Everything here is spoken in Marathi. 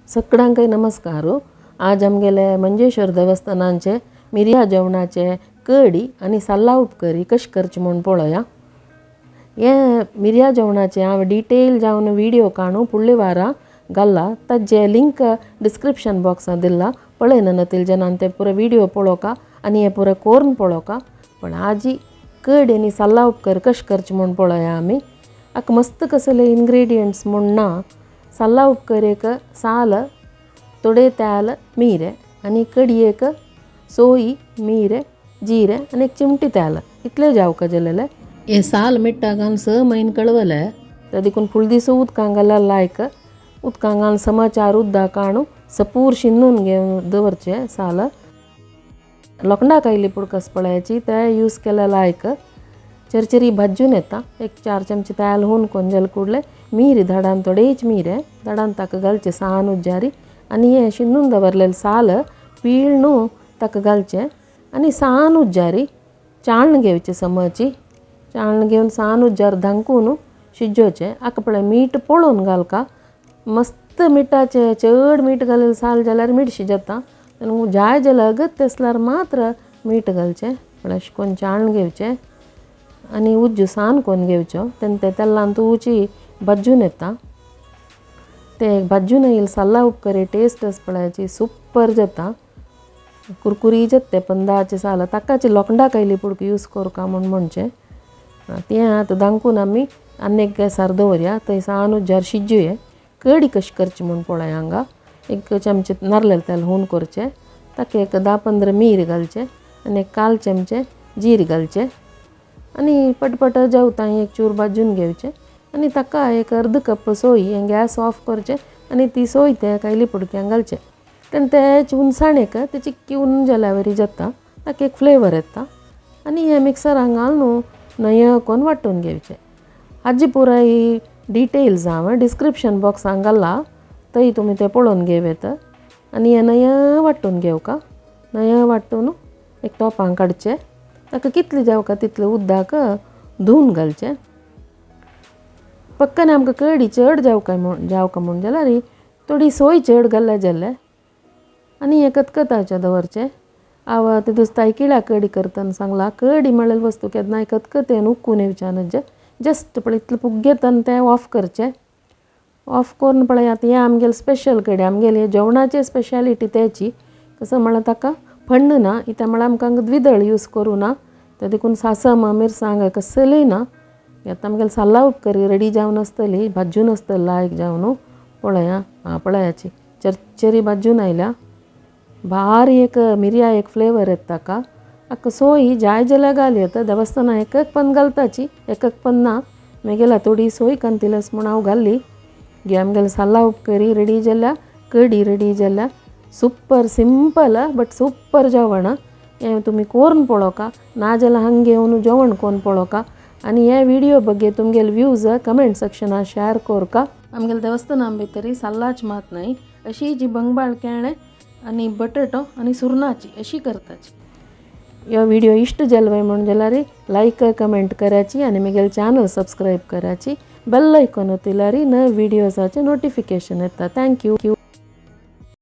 सगळ्यांक नमस्कार। आज आमगेले मंजेश्वर देवस्थानांचे मिरया जेवणाचे कडी आणि सल्ला उपकरी कशी करची म्हणून पळोवया। हे मिरया जेवणाचे हांव डिटेल जावन व्हिडिओ काणू फुडले वारा घाला, ताजे लिंक डिस्क्रिप्शन बॉक्सात दिला। पळयना नतील जनान ते पुरो व्हिडिओ पळोवका आणि हे पुरो कोरून पळोवका। पण आजी कडी आणि सल्ला उपकर कशी करची म्हणून पळोवया आमी। आक मस्त कसले इंग्रेडियंट्स म्हूण ना। सल्ला उपकरेक साल थोडे तेल मीरे आणि कडियेक सोई मीरे जीरे आणि एक चिमटी तेल इतले जावका जल्लेले। हे साल मिट्टा घालून 6 म्हयने कळवले ते देखून फुल दीस उदकां घाला लायक उदकां घालून समाचार उद्दा काणू सपूर शिन्नून घेवन दवरचे। साल लोखंडा कायली पुडकस पळयाची ते यूज केल्या लायक चरचरी भाजून येता। एक 4 चमचे तेल होऊन कोंजल कुडले मीर धडान थोडेच मीरे धडान ताका घालचे सान उज्जारी आणि हे शिन्नून दवरलेले साल पिळणू ताका घालचे आणि सान उज्जारी चाळण घेवचे समची चाळण घेवन सान उज्जार धांकून शिजोवचे। आक पळय मीठ पळोवन घालका मस्त मिठाचे चड मीठ घालेले साल जाल्यार मीठ शिजता जाय जाल्यार अगत तेसल्यार मात्र मीठ घालचे। पळय अशें करून चाळण घेवचे आणि उज्जू सान कोन घेवचो ते तेलान तुची भाजून येता। ते भाजून येयले सल्ला उपकरे टेस्ट पळयाची सुपर जाता कुरकुरी जत्ते पण दाचे साल ताकाचे लोखंडा कायली पुडक यूज करूका म्हणचे ते आतां दांकून आमी आनी एक गॅसार दवरया थंय सान उज्जार शिजूये। कडी कशी करची म्हणून पळय हांगा 1 चमचे नारळेले तेल होऊन करचे ताका एक 10-15 मीर घालचे आणि 1 चमचे जीर घालचे आणि पटपट जेवता एक चूर भाजून घेवचे आणि ताका एक अर्द कप सोई हे गॅस ऑफ करचे आणि ती सोय ते कायली पुडक्यांक घालचे ते चुनसाणेक ते चिक्की उन्न जाल्या वरी जाता ताका एक फ्लेवर येता आणि हे मिक्सरान घालून नय कोन वांटून घेवचे। हाजी पुराय डिटेल्स हांव डिस्क्रिप्शन बॉक्सांत घाला थंय तुमी ते पळोवन घेवेत आणि हे नय वांटून घेवका। नय वांटून एक तोपां काडचे ताका कितले जावका तितले उदकाक धुवन घालचे। पक्कन आमकां कडी चड जावका म्हूण जाल्यार थोडी सोय चड घाले जाल्यार आणि हे खतखताचे दवरचे। हांव तितूस तायकिळ्या कडी करतना सांगला कडी म्हळ्यार वस्तू केन्नाय खतखतेन उक्कून येवचे न्हय जस्ट पळय इतले पुग्गेतन ते ऑफ करचे। ऑफ करून पळय आतां हे आमगेले स्पेशल कडी आमगेले जेवणाची स्पेशालिटी तेची कसं म्हळ्यार ताका फण्ण ना इता म्हळ्यार आमकां द्विदळ यूज करूं ना ते देखून सासम मिरसांग कसली ना। आतां आमगेले सल्ला उपकरी रेडी जावन आसतली भाजून आसतली लायक जावन पळया पळयाची चरचरी भाजून आयल्या भारी एक मिरया एक फ्लेवर येता ताका। आका सोय जाय जाल्यार घालयत देवस्थाना एक पण घालताची एक पण ना मेगेला थोडी सोय कांतिलस म्हूण हांव घाल्ली गे आमगेले सल्ला उपकरी रेडी जाल्या कडी रेडी जाल्या सुपर सिंपल बट सुपर जेवण हे तुमी करून पळोवका ना जाल्यार हांगा घेवन जेवण कोन्न पळोवका आणि हे व्हिडिओ बघे तुमगेले व्ह्यूज कमेंट सेक्शनात शेअर करका। आमगेले देवस्थाना भितर सल्लाच मात नाही अशी जी बंगबाळ केळें आणि बटाटो आणि सुरणाची अशी करताची। ह्यो व्हिडिओ इष्ट जालो म्हणून जाल्यार लायक कमेंट कराची आणि म्हगेले चॅनल सबस्क्राईब कराची बेल आयकॉन ओतिल्यार नवे व्हिडिओसाचे नोटिफिकेशन येता। थँक्यू।